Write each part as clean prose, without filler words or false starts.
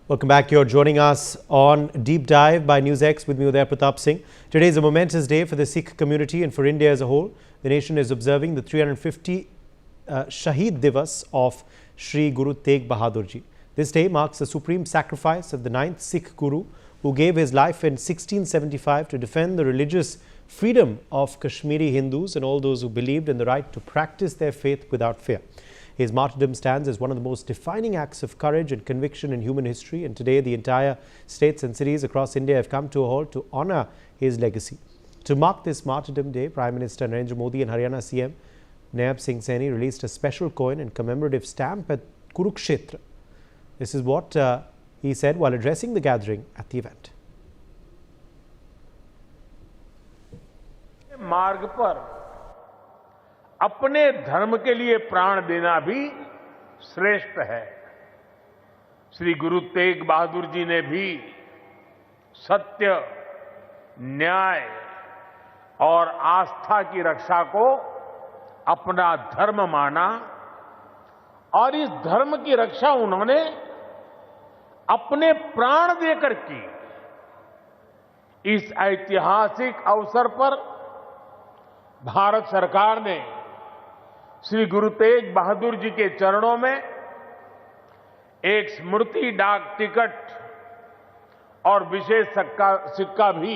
Welcome back. You're joining us on Deep Dive by NewsX with me, Uday Pratap Singh. Today is a momentous day for the Sikh community and for India as a whole. The nation is observing the 350 Shaheedi Diwas of Sri Guru Tegh Bahadur ji. This day marks the supreme sacrifice of the 9th Sikh Guru, who gave his life in 1675 to defend the religious freedom of Kashmiri Hindus and all those who believed in the right to practice their faith without fear. His martyrdom stands as one of the most defining acts of courage and conviction in human history, and today the entire states and cities across India have come to a halt to honour his legacy. To mark this martyrdom day, Prime Minister Narendra Modi and Haryana CM Nayaab Singh Saini released a special coin and commemorative stamp at Kurukshetra. This is what he said while addressing the gathering at the event. मार्ग पर अपने धर्म के लिए प्राण देना भी श्रेष्ठ है। श्री गुरु तेग बहादुर जी ने भी सत्य, न्याय और आस्था की रक्षा को अपना धर्म माना और इस धर्म की रक्षा उन्होंने अपने प्राण देकर की। इस ऐतिहासिक अवसर पर भारत सरकार ने श्री गुरु तेग बहादुर जी के चरणों में एक स्मृति डाक टिकट और विशेष सिक्का भी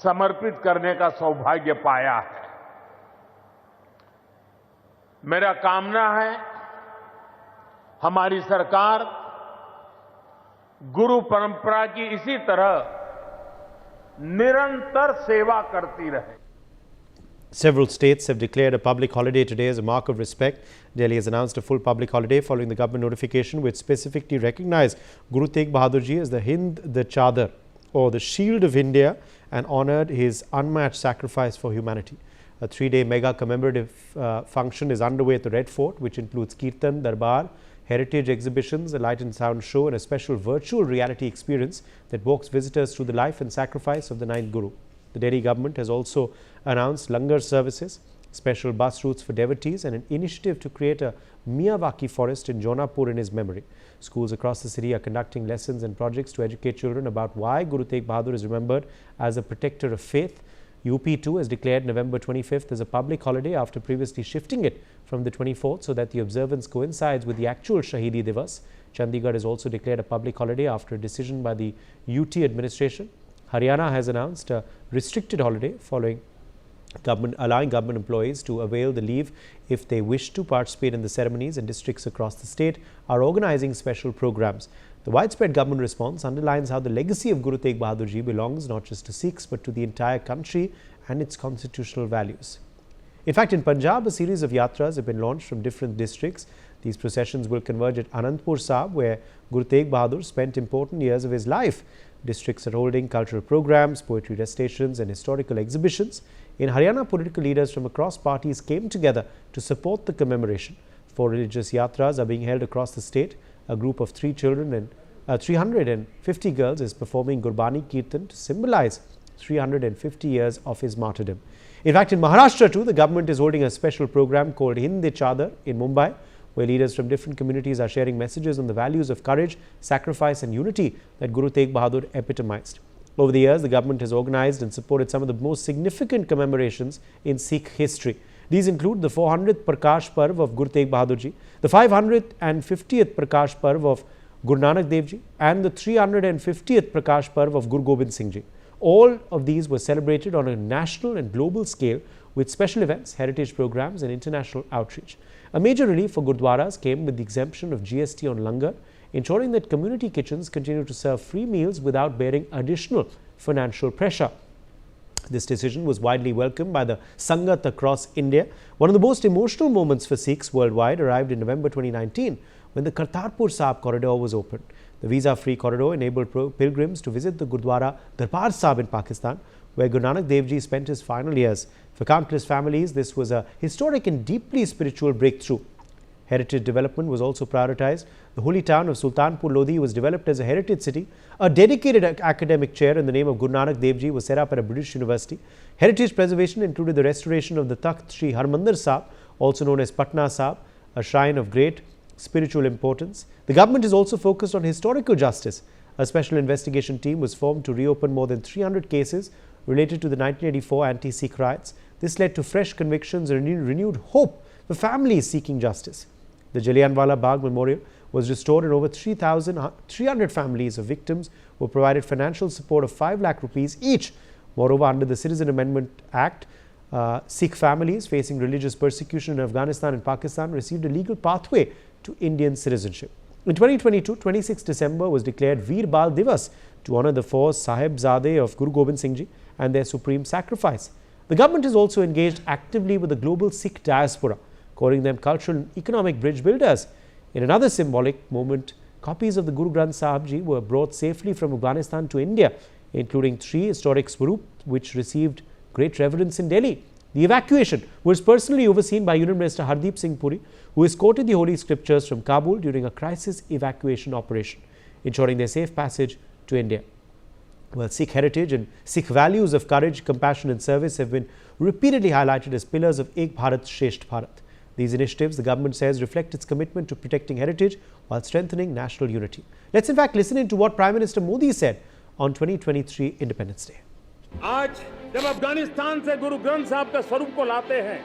समर्पित करने का सौभाग्य पाया है। मेरा कामना है हमारी सरकार गुरु परंपरा की इसी तरह निरंतर सेवा करती रहे। Several states have declared a public holiday today as a mark of respect. Delhi has announced a full public holiday following the government notification which specifically recognized Guru Tegh Bahadur ji as the Hind the Chadar, or the shield of India, and honored his unmatched sacrifice for humanity. A 3-day mega commemorative function is underway at the Red Fort, which includes kirtan, darbar, heritage exhibitions, a light and sound show, and a special virtual reality experience that walks visitors through the life and sacrifice of the 9th Guru. The Delhi government has also announced langar services, special bus routes for devotees, and an initiative to create a Miyawaki forest in Jaunapur in his memory. Schools across the city are conducting lessons and projects to educate children about why Guru Tegh Bahadur is remembered as a protector of faith. UP too has declared November 25th as a public holiday after previously shifting it from the 24th so that the observance coincides with the actual Shaheedi Diwas. Chandigarh has also declared a public holiday after a decision by the UT administration. Haryana has announced a restricted holiday following allowing government employees to avail the leave if they wish to participate in the ceremonies, and districts across the state are organizing special programs. The widespread government response underlines how the legacy of Guru Tegh Bahadur ji belongs not just to Sikhs but to the entire country and its constitutional values. In fact, in Punjab, a series of yatras have been launched from different districts. These processions will converge at Anandpur Sahib, where Guru Tegh Bahadur spent important years of his life. Districts are holding cultural programs, poetry recitations, and historical exhibitions. In Haryana, political leaders from across parties came together to support the commemoration. 4 religious yatras are being held across the state. A group of 350 girls is performing Gurbani Kirtan to symbolize 350 years of his martyrdom. In fact, in Maharashtra too, the government is holding a special program called Hind the Chadar in Mumbai, where leaders from different communities are sharing messages on the values of courage, sacrifice and unity that Guru Tegh Bahadur epitomized. Over the years, the government has organized and supported some of the most significant commemorations in Sikh history. These include the 400th Prakash Parv of Guru Tegh Bahadur ji, the 550th Prakash Parv of Guru Nanak Dev ji, and the 350th Prakash Parv of Guru Gobind Singh ji. All of these were celebrated on a national and global scale with special events, heritage programs and international outreach. A major relief for Gurdwaras came with the exemption of GST on langar, ensuring that community kitchens continue to serve free meals without bearing additional financial pressure. This decision was widely welcomed by the Sangat across India. One of the most emotional moments for Sikhs worldwide arrived in November 2019 when the Kartarpur Sahib corridor was opened. The visa-free corridor enabled pilgrims to visit the Gurdwara Darbar Sahib in Pakistan, where Guru Nanak Dev ji spent his final years. For countless families, this was a historic and deeply spiritual breakthrough. Heritage development was also prioritized. The holy town of Sultanpur Lodi was developed as a heritage city. A dedicated academic chair in the name of Guru Nanak Dev ji was set up at a British university. Heritage preservation included the restoration of the Takht Sri Harmandir Sahib, also known as Patna Sahib, a shrine of great spiritual importance. The government is also focused on historical justice. A special investigation team was formed to reopen more than 300 cases related to the 1984 anti-Sikh riots. This led to fresh convictions and renewed hope for families seeking justice. The Jallianwala Bagh Memorial was restored, and over 3,300 families of victims were provided financial support of 5 lakh rupees each. Moreover, under the Citizen Amendment Act, Sikh families facing religious persecution in Afghanistan and Pakistan received a legal pathway to Indian citizenship. In 2022, 26 December was declared Veer Bal Divas to honor the 4 Sahibzade of Guru Gobind Singh Ji and their supreme sacrifice. The government is also engaged actively with the global Sikh diaspora, calling them cultural and economic bridge builders. In another symbolic moment, copies of the Guru Granth Sahib Ji were brought safely from Afghanistan to India, including 3 historic swarup which received great reverence in Delhi. The evacuation was personally overseen by Union Minister Hardeep Singh Puri, who escorted the holy scriptures from Kabul during a crisis evacuation operation, ensuring their safe passage to India. Well, Sikh heritage and Sikh values of courage, compassion and service have been repeatedly highlighted as pillars of Ek Bharat Shresth Bharat. These initiatives, the government says, reflect its commitment to protecting heritage while strengthening national unity. Let's in fact listen in to what Prime Minister Modi said on 2023 Independence Day. आज जब अफगानिस्तान से गुरु ग्रंथ साहब के स्वरूप को लाते हैं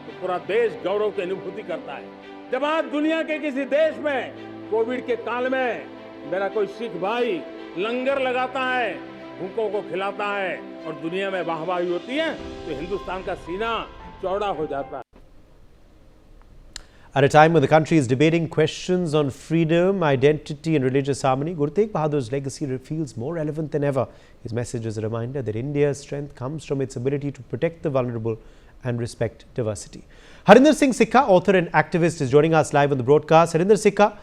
तो पूरा देश गौरव की अनुभूति करता है। जब आज दुनिया के किसी देश में कोविड के काल में मेरा कोई सिख भाई लंगर लगाता है, भूखों को खिलाता है और दुनिया में वाहवाही होती है तो हिंदुस्तान का सीना चौड़ा हो जाता है। At a time when the country is debating questions on freedom, identity and religious harmony, Guru Tegh Bahadur's legacy feels more relevant than ever. His message is a reminder that India's strength comes from its ability to protect the vulnerable and respect diversity. Harinder Singh Sikka, author and activist, is joining us live on the broadcast. Harinder Sikka,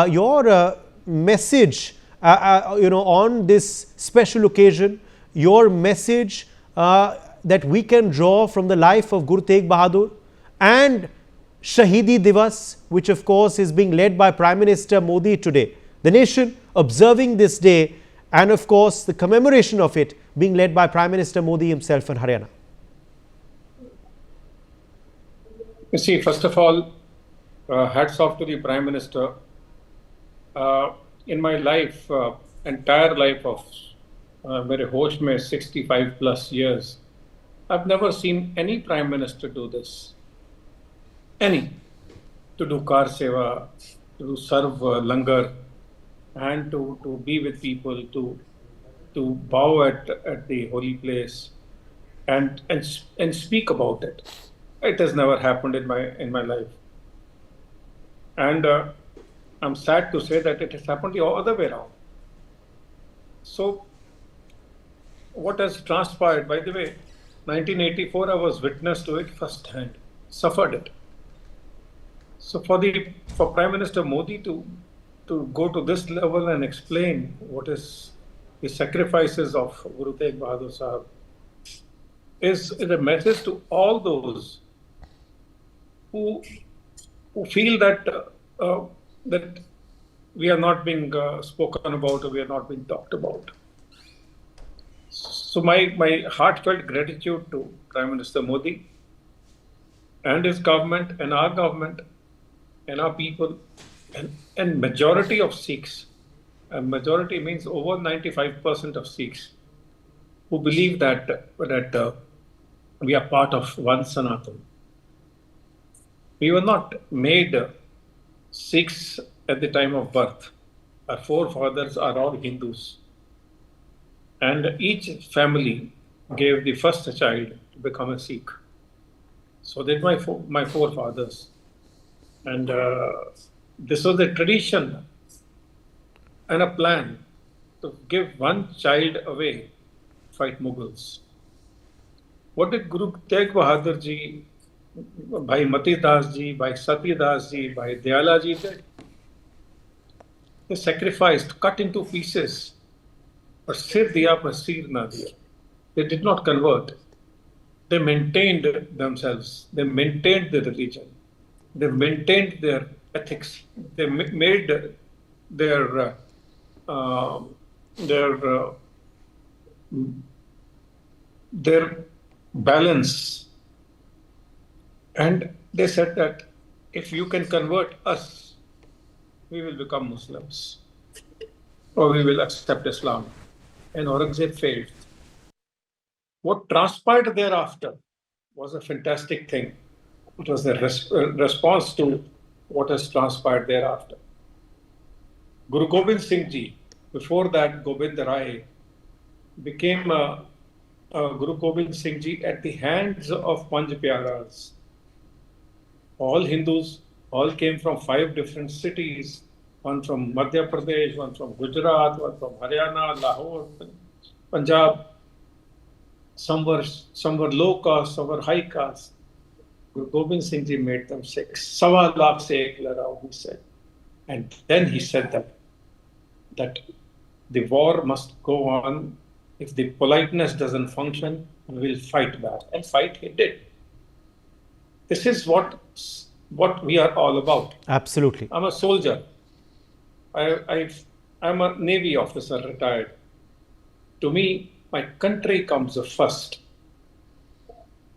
your message on this special occasion, your message that we can draw from the life of Guru Tegh Bahadur and Shaheedi Diwas, which of course is being led by Prime Minister Modi today. The nation observing this day and of course the commemoration of it being led by Prime Minister Modi himself in Haryana. You see, first of all, hats off to the Prime Minister. In my life, entire life of mere hosh mein 65 plus years, I've never seen any Prime Minister do this. Any, to do car seva, to serve langar, and to be with people, to bow at the holy place, and speak about it. It has never happened in my life, and I'm sad to say that it has happened the other way around. So, what has transpired? By the way, 1984, I was witness to it firsthand, suffered it. So for Prime Minister Modi to go to this level and explain what is the sacrifices of Guru Tegh Bahadur Sahib is a message to all those who feel that that we are not being spoken about or we are not being talked about. So my heartfelt gratitude to Prime Minister Modi and his government and our government and our people and majority of Sikhs, and majority means over 95% of Sikhs, who believe that we are part of one Sanatan. We were not made Sikhs at the time of birth. Our forefathers are all Hindus. And each family gave the first child to become a Sikh. So did my forefathers. And this was a tradition and a plan to give one child away, fight Mughals. What did Guru Tegh Bahadur ji, Bhai Mati Das ji, Bhai Sati Das ji, Bhai Dayala ji did? They sacrificed, cut into pieces, but sir diya par seer na diya. They did not convert. They maintained themselves. They maintained their religion. They maintained their ethics. They made their balance. And they said that if you can convert us, we will become Muslims or we will accept Islam. And Aurangzeb failed. What transpired thereafter was a fantastic thing. It was the response to what has transpired thereafter. Guru Gobind Singh Ji, before that Gobind Rai, became Guru Gobind Singh Ji at the hands of Panj Pyaras. All Hindus, all came from 5 different cities, one from Madhya Pradesh, one from Gujarat, one from Haryana, Lahore, Punjab. Some were low caste, some were high caste. Guru Gobind Singh Ji made them Sikhs. Sawa lakh se ek larao, he said. And then he said that the war must go on. If the politeness doesn't function, we will fight back. And fight he did. This is what we are all about. Absolutely. I'm a soldier. I'm a Navy officer, retired. To me, my country comes first.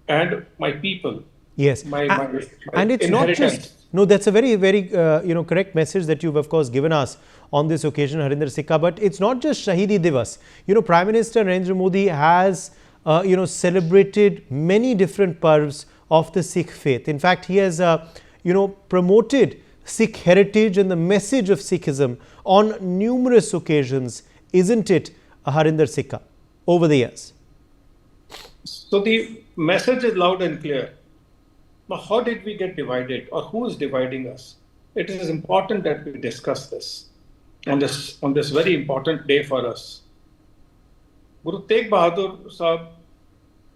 And my people. Yes. And it's not just... No, that's a very, very correct message that you've, of course, given us on this occasion, Harinder Sikka. But it's not just Shaheedi Diwas. Prime Minister Narendra Modi has, celebrated many different parvs of the Sikh faith. In fact, he has, promoted Sikh heritage and the message of Sikhism on numerous occasions, isn't it, Harinder Sikka, over the years? So the message is loud and clear. But how did we get divided, or who is dividing us? It is important that we discuss this on this very important day for us. Guru Tegh Bahadur Sahib,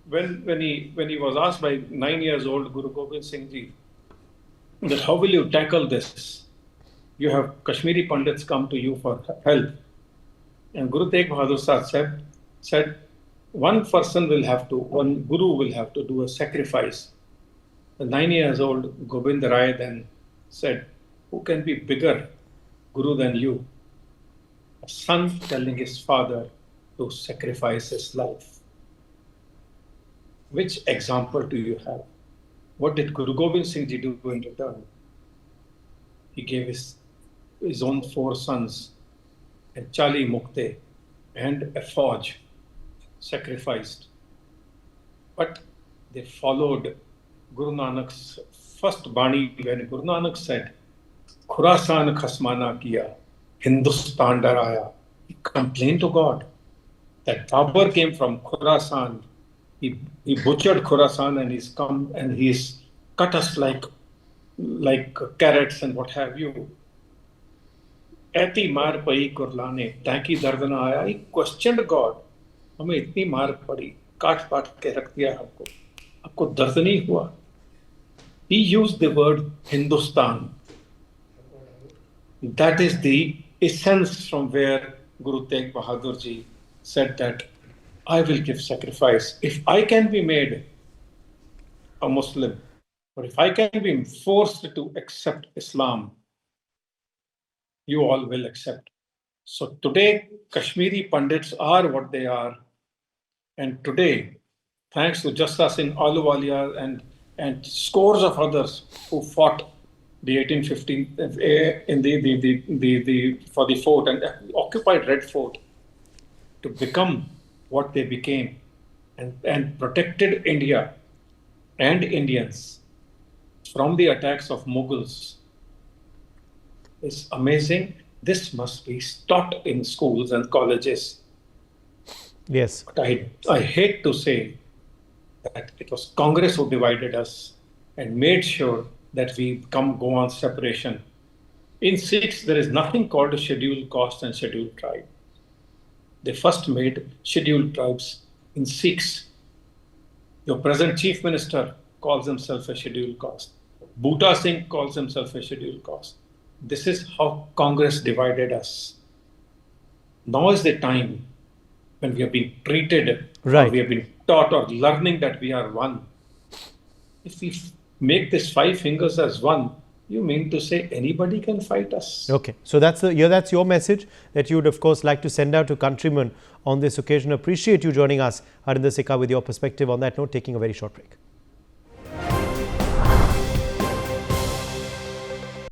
when he was asked by 9 years old Guru Gobind Singh Ji that how will you tackle this? You have Kashmiri Pandits come to you for help. And Guru Tegh Bahadur Sahib said, one guru will have to do a sacrifice. The 9 years old Gobind Rai then said, who can be bigger guru than you? A son telling his father to sacrifice his life. Which example do you have? What did Guru Gobind Singh Ji do in return? He gave his own 4 sons and Chali Mukte and a Fauj sacrificed. But they followed Guru Nanak's first Bani when Guru Nanak said, Khurasan khasmana kiya, Hindustan daraya. He complained to God that Babur came from Khurasan. He butchered Khurasan and he's come and he's cut us like carrots and what have you. Aiti maar pai kurlane, tanki dard na aaya. He questioned God. हमें इतनी मार पड़ी, काट पाट के रख दिया हमको, आपको दर्द नहीं हुआ? He used the word Hindustan. That is the essence from where Guru Tegh Bahadur Ji said that I will give sacrifice. If I can be made a Muslim, or if I can be forced to accept Islam, you all will accept. So today, Kashmiri Pandits are what they are. And today, thanks to Jassa Singh Ahluwalia and scores of others who fought the 1815 for the fort and occupied Red Fort to become what they became and protected India and Indians from the attacks of Mughals is amazing. This must be taught in schools and colleges. Yes. But I hate to say that it was Congress who divided us and made sure that we go on separation. In Sikhs, there is nothing called a scheduled caste and scheduled tribe. They first made scheduled tribes in Sikhs. Your present chief minister calls himself a scheduled caste. Bhuta Singh calls himself a scheduled caste. This is how Congress divided us. Now is the time when we have been treated, right, or we have been taught or learning that we are one. If we make this 5 fingers as one, you mean to say anybody can fight us? Okay, so that's your message that you would, of course, like to send out to countrymen on this occasion. Appreciate you joining us, Harinder Sikka, with your perspective on that note. Taking a very short break.